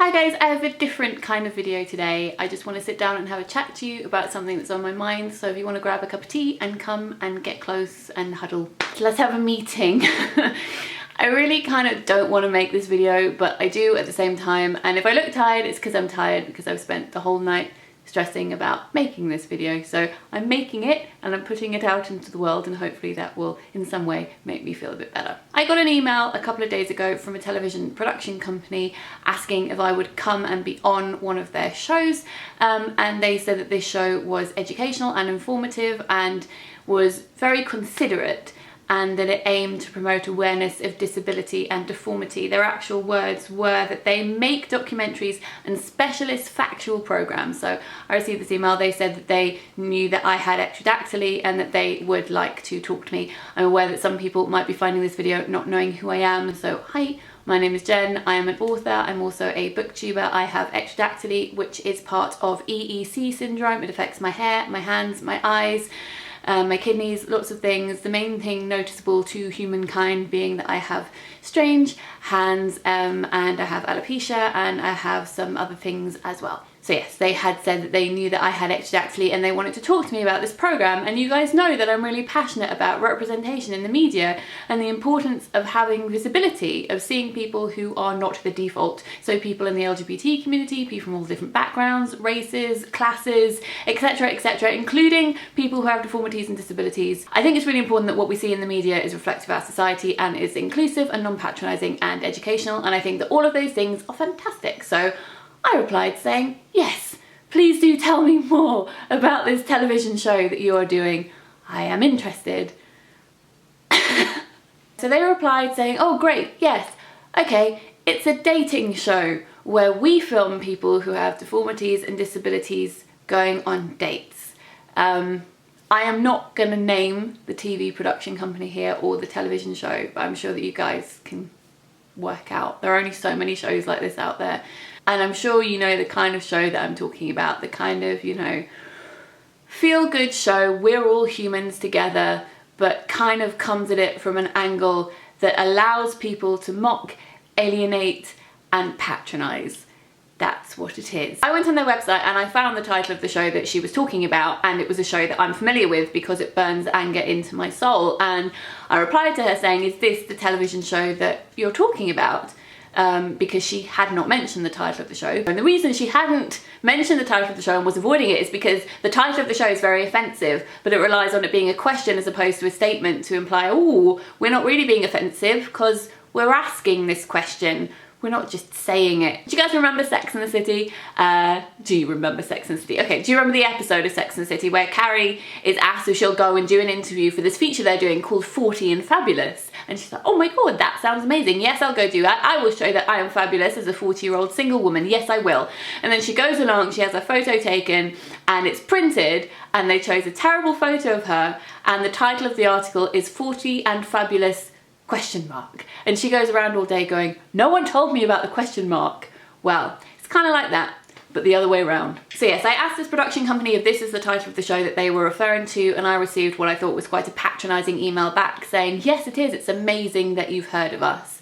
Hi guys, I have a different kind of video today. I just want to sit down and have a chat to you about something that's on my mind. So if you want to grab a cup of tea and come and get close and huddle, let's have a meeting. I really kind of don't want to make this video, but I do at the same time. And if I look tired, it's because I'm tired, because I've spent the whole night stressing about making this video. So I'm making it and I'm putting it out into the world, and hopefully that will in some way make me feel a bit better. I got an email a couple of days ago from a television production company asking if I would come and be on one of their shows, and they said that this show was educational and informative and was very considerate, and that it aimed to promote awareness of disability and deformity. Their actual words were that they make documentaries and specialist factual programs. So I received this email. They said that they knew that I had ectrodactyly and that they would like to talk to me. I'm aware that some people might be finding this video not knowing who I am. So hi, my name is Jen. I am an author. I'm also a booktuber. I have ectrodactyly, which is part of EEC syndrome. It affects my hair, my hands, my eyes, my kidneys, lots of things. The main thing noticeable to humankind being that I have strange hands, and I have alopecia, and I have some other things as well. So yes, they had said that they knew that I had ectrodactyly and they wanted to talk to me about this program. And you guys know that I'm really passionate about representation in the media and the importance of having visibility, of seeing people who are not the default. So people in the LGBT community, people from all different backgrounds, races, classes, etc., including people who have deformities and disabilities. I think it's really important that what we see in the media is reflective of our society and is inclusive and non-patronising and educational. And I think that all of those things are fantastic. So I replied saying, yes, please do tell me more about this television show that you are doing. I am interested. So they replied saying, oh great, yes, okay, it's a dating show where we film people who have deformities and disabilities going on dates. I am not going to name the TV production company here or the television show, but I'm sure that you guys can work out. There are only so many shows like this out there. And I'm sure you know the kind of show that I'm talking about, the kind of, you know, feel-good show, we're all humans together, but kind of comes at it from an angle that allows people to mock, alienate, and patronise. That's what it is. I went on their website and I found the title of the show that she was talking about, and it was a show that I'm familiar with because it burns anger into my soul. And I replied to her saying, is this the television show that you're talking about? Because she had not mentioned the title of the show. And the reason she hadn't mentioned the title of the show and was avoiding it is because the title of the show is very offensive, but it relies on it being a question as opposed to a statement to imply, oh, we're not really being offensive because we're asking this question. We're not just saying it. Do you guys remember Sex and the City? Do you remember Sex and the City? Okay, do you remember the episode of Sex and the City where Carrie is asked if she'll go and do an interview for this feature they're doing called 40 and Fabulous? And she's like, oh my God, that sounds amazing. Yes, I'll go do that. I will show that I am fabulous as a 40-year-old single woman. Yes, I will. And then she goes along, she has a photo taken and it's printed, and they chose a terrible photo of her, and the title of the article is 40 and Fabulous ? And she goes around all day going, no one told me about the question mark. Well, it's kind of like that, but the other way around. So yes, I asked this production company if this is the title of the show that they were referring to, and I received what I thought was quite a patronising email back saying, yes it is, it's amazing that you've heard of us.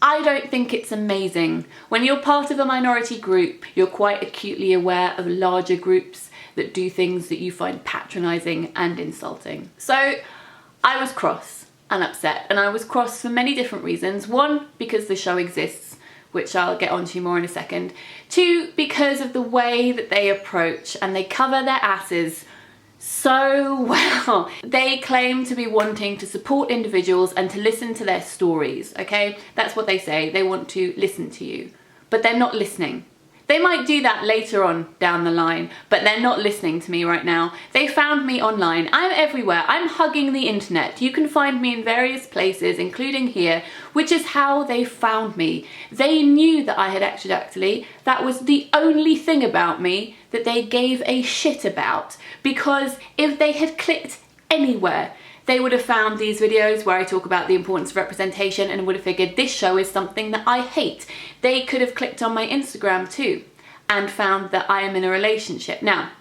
I don't think it's amazing. When you're part of a minority group, you're quite acutely aware of larger groups that do things that you find patronising and insulting. So I was cross and upset, and I was cross for many different reasons. One, because the show exists, which I'll get onto more in a second. Two, because of the way that they approach, and they cover their asses so well. They claim to be wanting to support individuals and to listen to their stories, okay? That's what they say. They want to listen to you, but they're not listening. They might do that later on down the line, but they're not listening to me right now. They found me online. I'm everywhere. I'm hugging the internet. You can find me in various places, including here, which is how they found me. They knew that I had ectrodactyly. That was the only thing about me that they gave a shit about, because if they had clicked anywhere, they would have found these videos where I talk about the importance of representation and would have figured this show is something that I hate. They could have clicked on my Instagram too and found that I am in a relationship. Now,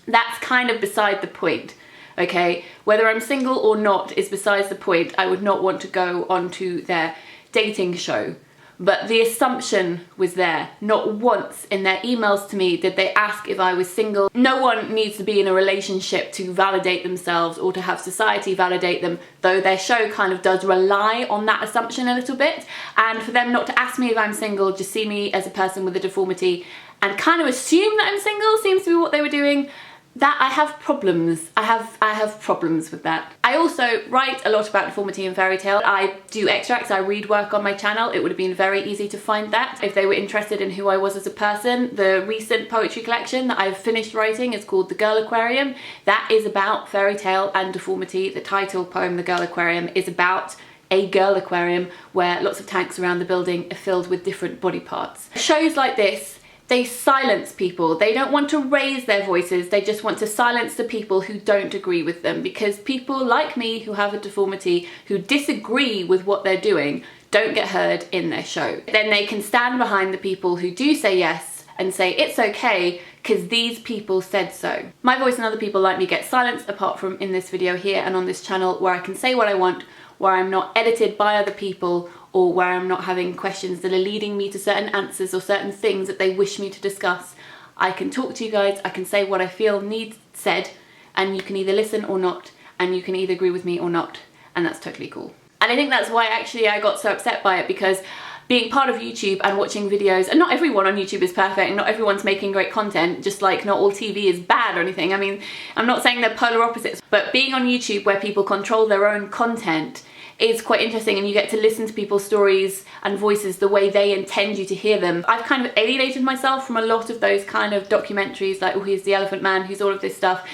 that's kind of beside the point, okay? Whether I'm single or not is besides the point. I would not want to go onto their dating show. but the assumption was there. Not once in their emails to me did they ask if I was single. No one needs to be in a relationship to validate themselves or to have society validate them, though their show kind of does rely on that assumption a little bit. And for them not to ask me if I'm single, just see me as a person with a deformity and kind of assume that I'm single seems to be what they were doing. That I have problems. I have problems with that. I also write a lot about deformity and fairy tale. I do extracts, I read work on my channel. It would have been very easy to find that if they were interested in who I was as a person. The recent poetry collection that I've finished writing is called The Girl Aquarium. That is about fairy tale and deformity. The title poem, The Girl Aquarium, is about a girl aquarium where lots of tanks around the building are filled with different body parts. Shows like this, they silence people. They don't want to raise their voices. They just want to silence the people who don't agree with them, because people like me who have a deformity, who disagree with what they're doing, don't get heard in their show. Then they can stand behind the people who do say yes and say it's okay because these people said so. My voice and other people like me get silenced, apart from in this video here and on this channel, where I can say what I want, where I'm not edited by other people, or where I'm not having questions that are leading me to certain answers or certain things that they wish me to discuss. I can talk to you guys, I can say what I feel needs said, and you can either listen or not, and you can either agree with me or not, and that's totally cool. And I think that's why actually I got so upset by it, because being part of YouTube and watching videos, and not everyone on YouTube is perfect, and not everyone's making great content, just like not all TV is bad or anything. I mean, I'm not saying they're polar opposites, but being on YouTube where people control their own content is quite interesting, and you get to listen to people's stories and voices the way they intend you to hear them. I've kind of alienated myself from a lot of those kind of documentaries like, oh, here's the Elephant Man, who's all of this stuff,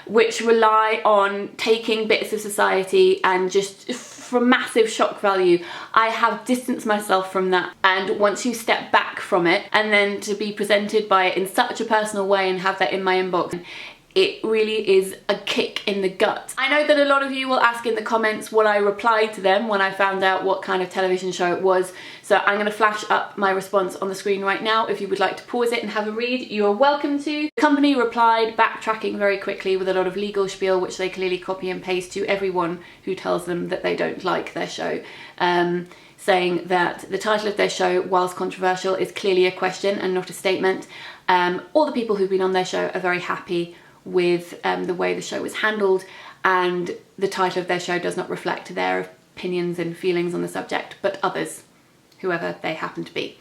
which rely on taking bits of society and just for massive shock value. I have distanced myself from that, and once you step back from it and then to be presented by it in such a personal way and have that in my inbox, it really is a kick in the gut. I know that a lot of you will ask in the comments what I replied to them when I found out what kind of television show it was, so I'm going to flash up my response on the screen right now. If you would like to pause it and have a read, you are welcome to. The company replied, backtracking very quickly with a lot of legal spiel, which they clearly copy and paste to everyone who tells them that they don't like their show. Saying that the title of their show, whilst controversial, is clearly a question and not a statement. All the people who've been on their show are very happy with the way the show was handled, and the title of their show does not reflect their opinions and feelings on the subject, but others, whoever they happen to be.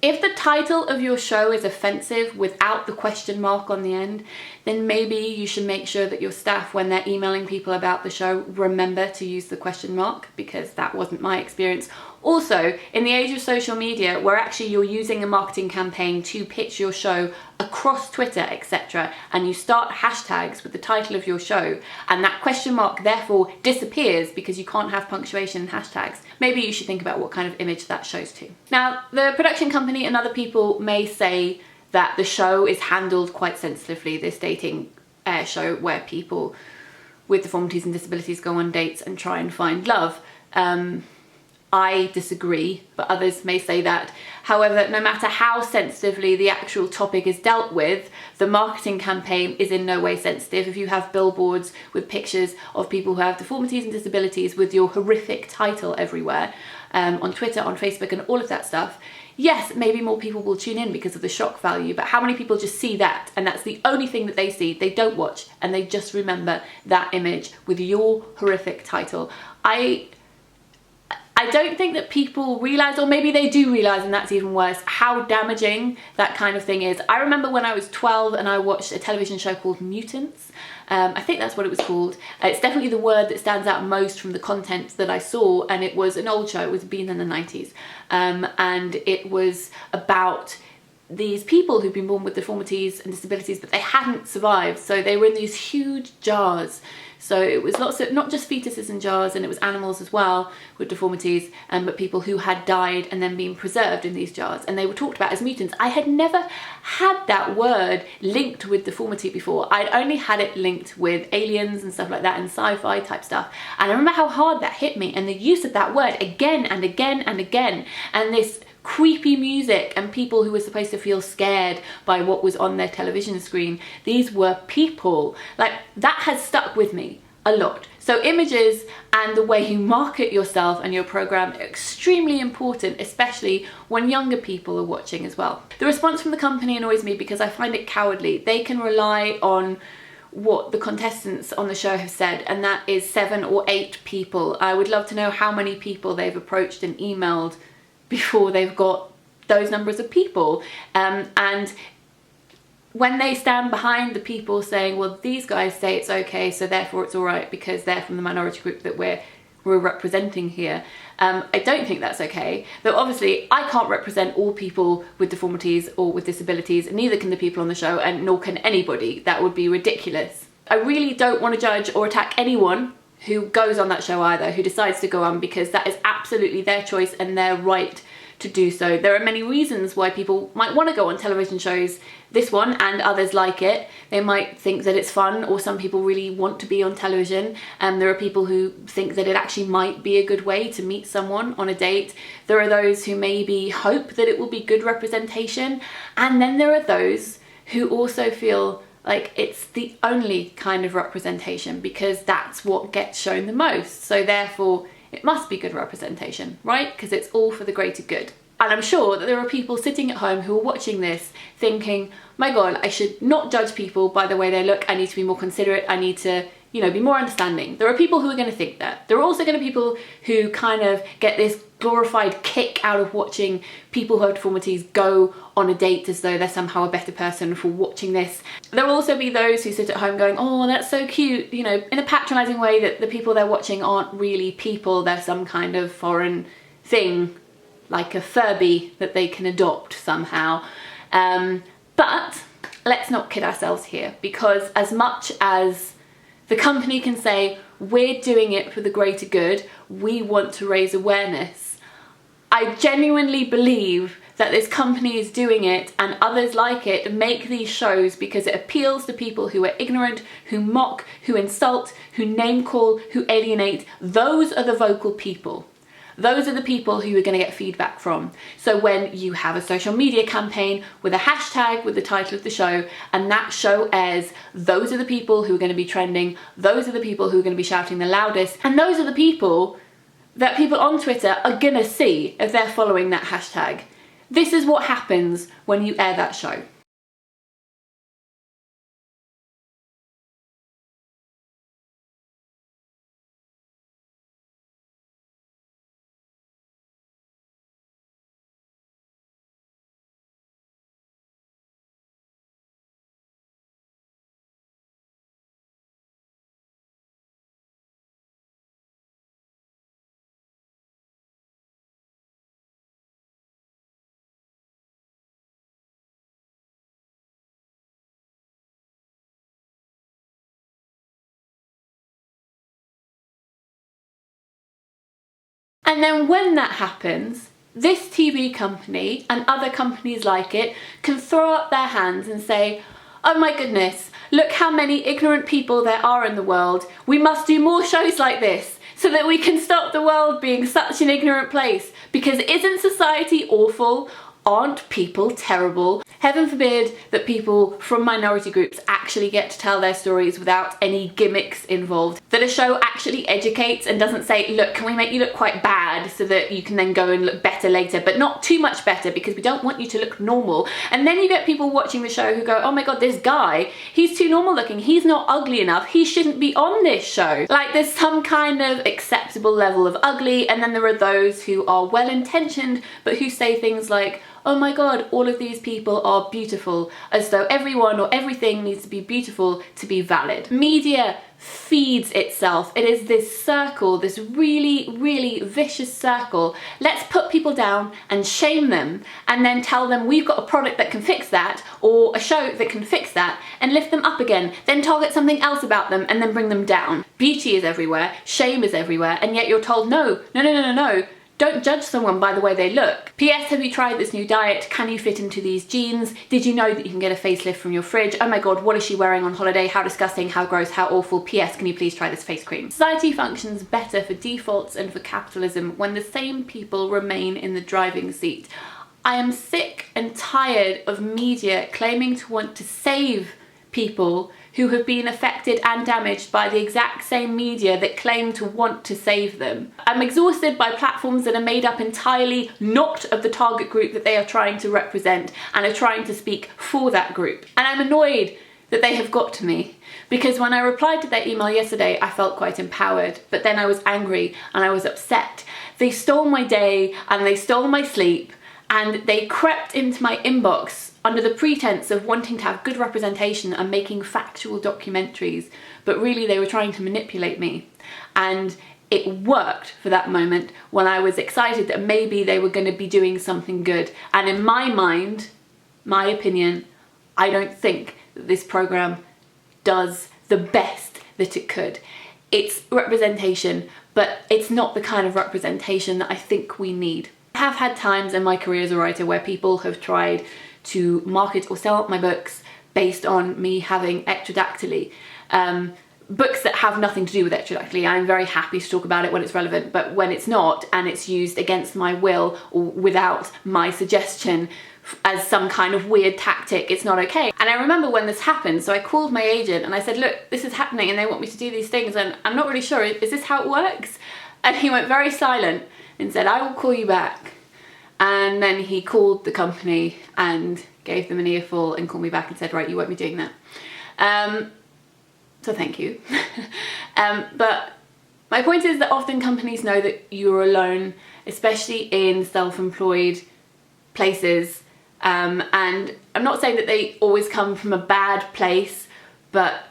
If the title of your show is offensive without the question mark on the end, then maybe you should make sure that your staff, when they're emailing people about the show, remember to use the question mark, because that wasn't my experience. Also, in the age of social media, where actually you're using a marketing campaign to pitch your show across Twitter, etc., and you start hashtags with the title of your show, and that question mark therefore disappears because you can't have punctuation and hashtags, maybe you should think about what kind of image that shows to. Now, the production company and other people may say that the show is handled quite sensitively, this dating show where people with deformities and disabilities go on dates and try and find love. I disagree, but others may say that. However, no matter how sensitively the actual topic is dealt with, the marketing campaign is in no way sensitive. If you have billboards with pictures of people who have deformities and disabilities with your horrific title everywhere, on Twitter, on Facebook, and all of that stuff, yes, maybe more people will tune in because of the shock value, but how many people just see that and that's the only thing that they see? They don't watch, and they just remember that image with your horrific title. I don't think that people realise, or maybe they do realise, and that's even worse, how damaging that kind of thing is. I remember when I was 12 and I watched a television show called Mutants. I think that's what it was called. It's definitely the word that stands out most from the content that I saw, and it was an old show. It was been in the 90s, and it was about these people who'd been born with deformities and disabilities, but they hadn't survived, so they were in these huge jars. So it was lots of, not just fetuses in jars, and it was animals as well with deformities, but people who had died and then been preserved in these jars, and they were talked about as mutants. I had never had that word linked with deformity before. I'd only had it linked with aliens and stuff like that, and sci-fi type stuff, and I remember how hard that hit me, and the use of that word again and again and again, and this creepy music, and people who were supposed to feel scared by what was on their television screen. These were people. Like, that has stuck with me a lot. So images and the way you market yourself and your program are extremely important, especially when younger people are watching as well. The response from the company annoys me because I find it cowardly. They can rely on what the contestants on the show have said, and that is 7 or 8 people. I would love to know how many people they've approached and emailed before they've got those numbers of people. And when they stand behind the people saying, well, these guys say it's okay, so therefore it's all right because they're from the minority group that we're representing here, I don't think that's okay. Though obviously I can't represent all people with deformities or with disabilities, and neither can the people on the show, and nor can anybody. That would be ridiculous. I really don't want to judge or attack anyone who goes on that show either, who decides to go on, because that is absolutely their choice and their right to do so. There are many reasons why people might want to go on television shows, this one and others like it. They might think that it's fun, or some people really want to be on television. There are people who think that it actually might be a good way to meet someone on a date. There are those who maybe hope that it will be good representation. And then there are those who also feel like it's the only kind of representation because that's what gets shown the most. So therefore, it must be good representation, right? Because it's all for the greater good. And I'm sure that there are people sitting at home who are watching this thinking, my God, I should not judge people by the way they look. I need to be more considerate. I need to, you know, be more understanding. There are people who are going to think that. There are also going to be people who kind of get this glorified kick out of watching people who have deformities go on a date as though they're somehow a better person for watching this. There will also be those who sit at home going, oh, that's so cute, you know, in a patronising way that the people they're watching aren't really people, they're some kind of foreign thing, like a Furby that they can adopt somehow. But let's not kid ourselves here, because as much as the company can say, we're doing it for the greater good, we want to raise awareness, I genuinely believe that this company is doing it, and others like it make these shows because it appeals to people who are ignorant, who mock, who insult, who name call, who alienate. Those are the vocal people. Those are the people who you're going to get feedback from. So when you have a social media campaign with a hashtag with the title of the show, and that show airs, those are the people who are going to be trending. Those are the people who are going to be shouting the loudest. And those are the people that people on Twitter are going to see if they're following that hashtag. This is what happens when you air that show. And then when that happens, this TV company and other companies like it can throw up their hands and say, oh my goodness, look how many ignorant people there are in the world. We must do more shows like this so that we can stop the world being such an ignorant place. Because isn't society awful? Aren't people terrible? Heaven forbid that people from minority groups actually get to tell their stories without any gimmicks involved. That a show actually educates and doesn't say, look, can we make you look quite bad so that you can then go and look better later, but not too much better because we don't want you to look normal. And then you get people watching the show who go, oh my God, this guy, he's too normal looking. He's not ugly enough. He shouldn't be on this show. Like there's some kind of acceptable level of ugly. And then there are those who are well-intentioned, but who say things like, oh my God, all of these people are beautiful, as though everyone or everything needs to be beautiful to be valid. Media feeds itself. It is this circle, this really, really vicious circle. Let's put people down and shame them and then tell them we've got a product that can fix that, or a show that can fix that, and lift them up again, then target something else about them and then bring them down. Beauty is everywhere, shame is everywhere, and yet you're told no. Don't judge someone by the way they look. P.S. Have you tried this new diet? Can you fit into these jeans? Did you know that you can get a facelift from your fridge? Oh my God, what is she wearing on holiday? How disgusting, how gross, how awful. P.S. Can you please try this face cream? Society functions better for defaults and for capitalism when the same people remain in the driving seat. I am sick and tired of media claiming to want to save people who have been affected and damaged by the exact same media that claim to want to save them. I'm exhausted by platforms that are made up entirely not of the target group that they are trying to represent and are trying to speak for that group. And I'm annoyed that they have got to me, because when I replied to their email yesterday, I felt quite empowered, but then I was angry and I was upset. They stole my day and they stole my sleep, and they crept into my inbox under the pretense of wanting to have good representation and making factual documentaries, but really they were trying to manipulate me. And it worked for that moment when I was excited that maybe they were going to be doing something good. And in my mind, my opinion, I don't think that this program does the best that it could. It's representation, but it's not the kind of representation that I think we need. I have had times in my career as a writer where people have tried to market or sell my books based on me having ectrodactyly. Books that have nothing to do with ectrodactyly. I'm very happy to talk about it when it's relevant, but when it's not and it's used against my will or without my suggestion as some kind of weird tactic, it's not okay. And I remember when this happened, so I called my agent and I said, look, this is happening and they want me to do these things and I'm not really sure, is this how it works? And he went very silent and said, I will call you back. And then he called the company and gave them an earful and called me back and said, right, you won't be doing that. So thank you. But my point is that often companies know that you're alone, especially in self-employed places. And I'm not saying that they always come from a bad place, but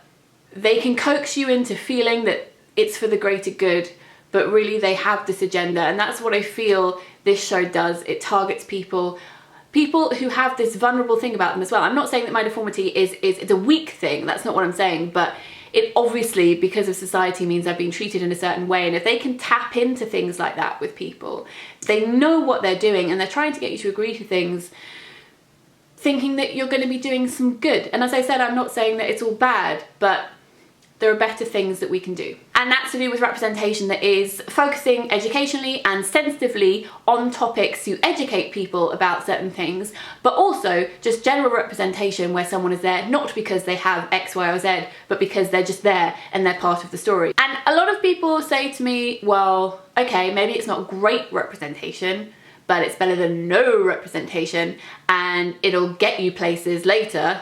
they can coax you into feeling that it's for the greater good, but really they have this agenda. And that's what I feel this show does. It targets people who have this vulnerable thing about them as well. I'm not saying that my deformity is a weak thing, that's not what I'm saying, but it obviously, because of society, means I've been treated in a certain way. And if they can tap into things like that with people, they know what they're doing and they're trying to get you to agree to things thinking that you're going to be doing some good. And as I said, I'm not saying that it's all bad, but there are better things that we can do. And that's to do with representation that is focusing educationally and sensitively on topics to educate people about certain things, but also just general representation where someone is there not because they have X, Y, or Z, but because they're just there and they're part of the story. And a lot of people say to me, well, okay, maybe it's not great representation, but it's better than no representation and it'll get you places later.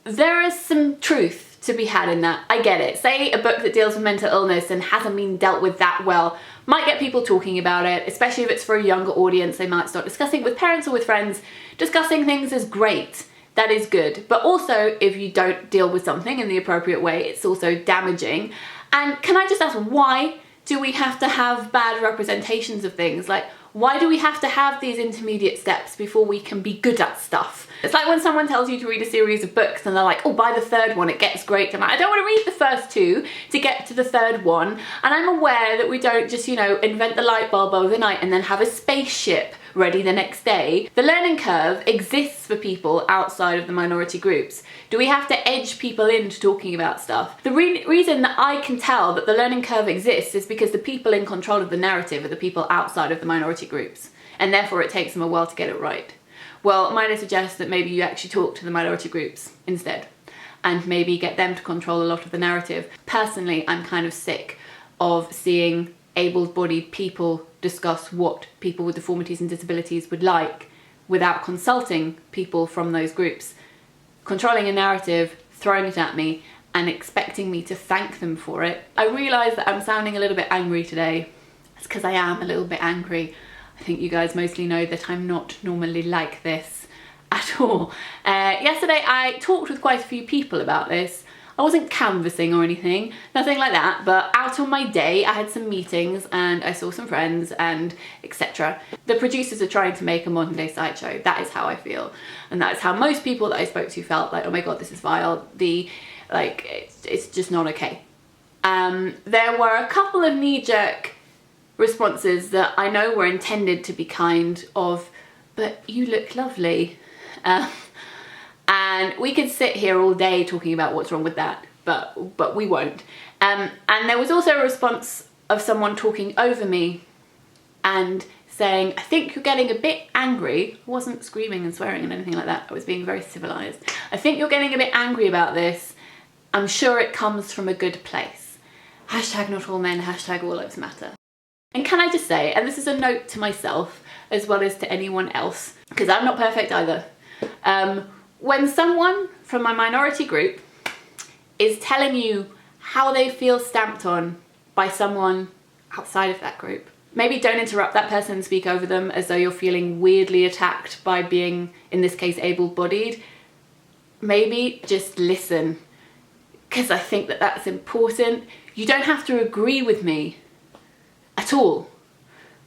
There is some truth to be had in that. I get it. Say a book that deals with mental illness and hasn't been dealt with that well might get people talking about it, especially if it's for a younger audience. They might start discussing it with parents or with friends. Discussing things is great. That is good. But also, if you don't deal with something in the appropriate way, it's also damaging. And can I just ask, why do we have to have bad representations of things? Like, why do we have to have these intermediate steps before we can be good at stuff? It's like when someone tells you to read a series of books and they're like, oh, by the third one, it gets great. I'm like, I don't want to read the first two to get to the third one. And I'm aware that we don't just, invent the light bulb overnight and then have a spaceship ready the next day. The learning curve exists for people outside of the minority groups. Do we have to edge people into talking about stuff? The reason that I can tell that the learning curve exists is because the people in control of the narrative are the people outside of the minority groups, and therefore it takes them a while to get it right. Well, might I suggest that maybe you actually talk to the minority groups instead, and maybe get them to control a lot of the narrative. Personally, I'm kind of sick of seeing able-bodied people discuss what people with deformities and disabilities would like without consulting people from those groups, controlling a narrative, throwing it at me, and expecting me to thank them for it. I realise that I'm sounding a little bit angry today. It's because I am a little bit angry. I think you guys mostly know that I'm not normally like this at all. Yesterday I talked with quite a few people about this. I wasn't canvassing or anything, nothing like that, but out on my day I had some meetings and I saw some friends and etc. The producers are trying to make a modern day sideshow. That is how I feel. And that is how most people that I spoke to felt, like, oh my god, this is vile. It's just not okay. There were a couple of knee-jerk responses that I know were intended to be kind of, but you look lovely. And we could sit here all day talking about what's wrong with that, but we won't. And there was also a response of someone talking over me and saying, I think you're getting a bit angry. I wasn't screaming and swearing and anything like that. I was being very civilized. I think you're getting a bit angry about this. I'm sure it comes from a good place. Hashtag not all men, hashtag all lives matter. And can I just say, and this is a note to myself as well as to anyone else, because I'm not perfect either. When someone from my minority group is telling you how they feel stamped on by someone outside of that group, maybe don't interrupt that person and speak over them as though you're feeling weirdly attacked by being, in this case, able-bodied. Maybe just listen, because I think that that's important. You don't have to agree with me at all,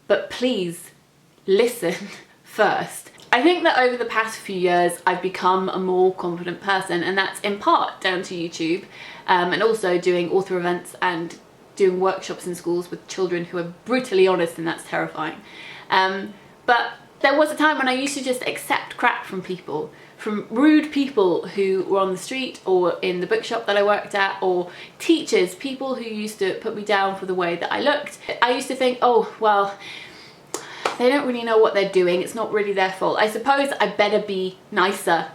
but please listen first. I think that over the past few years I've become a more confident person, and that's in part down to YouTube, and also doing author events and doing workshops in schools with children who are brutally honest, and that's terrifying. But there was a time when I used to just accept crap from people, from rude people who were on the street or in the bookshop that I worked at, or teachers, people who used to put me down for the way that I looked. I used to think, oh, well, they don't really know what they're doing. It's not really their fault. I suppose I better be nicer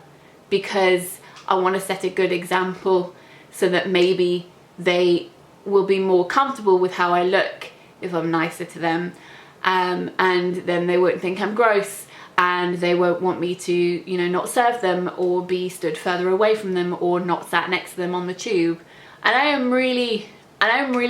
because I want to set a good example so that maybe they will be more comfortable with how I look if I'm nicer to them. And then they won't think I'm gross, and they won't want me to, you know, not serve them or be stood further away from them or not sat next to them on the tube. And I am really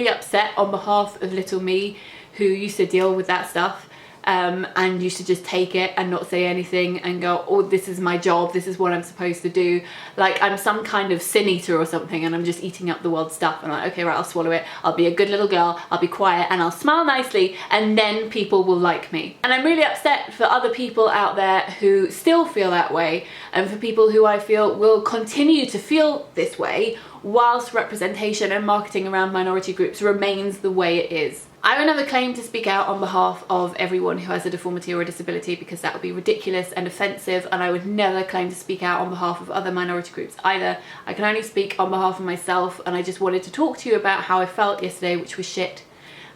upset on behalf of little me, who used to deal with that stuff. And used to just take it and not say anything and go, oh, this is my job, this is what I'm supposed to do. Like I'm some kind of sin eater or something, and I'm just eating up the world's stuff. And I'm like, okay, right, I'll swallow it. I'll be a good little girl, I'll be quiet, and I'll smile nicely, and then people will like me. And I'm really upset for other people out there who still feel that way, and for people who I feel will continue to feel this way whilst representation and marketing around minority groups remains the way it is. I would never claim to speak out on behalf of everyone who has a deformity or a disability, because that would be ridiculous and offensive, and I would never claim to speak out on behalf of other minority groups either. I can only speak on behalf of myself, and I just wanted to talk to you about how I felt yesterday, which was shit,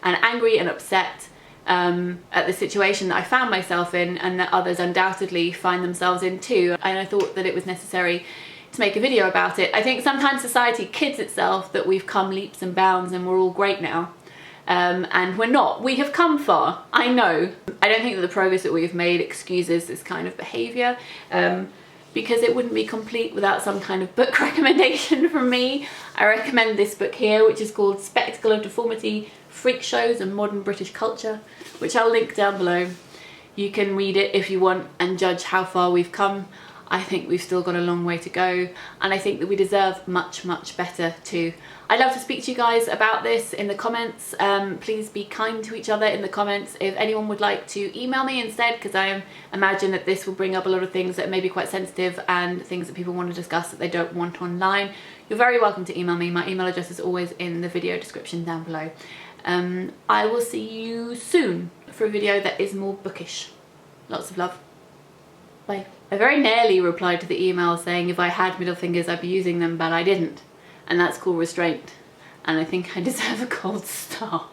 and angry and upset at the situation that I found myself in, and that others undoubtedly find themselves in too. And I thought that it was necessary to make a video about it. I think sometimes society kids itself that we've come leaps and bounds and we're all great now. And we're not. We have come far, I know. I don't think that the progress that we've made excuses this kind of behaviour, because it wouldn't be complete without some kind of book recommendation from me. I recommend this book here, which is called Spectacle of Deformity, Freak Shows and Modern British Culture, which I'll link down below. You can read it if you want and judge how far we've come. I think we've still got a long way to go, and I think that we deserve much, much better too. I'd love to speak to you guys about this in the comments. Please be kind to each other in the comments. If anyone would like to email me instead, because I imagine that this will bring up a lot of things that may be quite sensitive and things that people want to discuss that they don't want online, you're very welcome to email me. My email address is always in the video description down below. I will see you soon for a video that is more bookish. Lots of love. Bye. I very nearly replied to the email saying if I had middle fingers I'd be using them, but I didn't. And that's called restraint. And I think I deserve a gold star.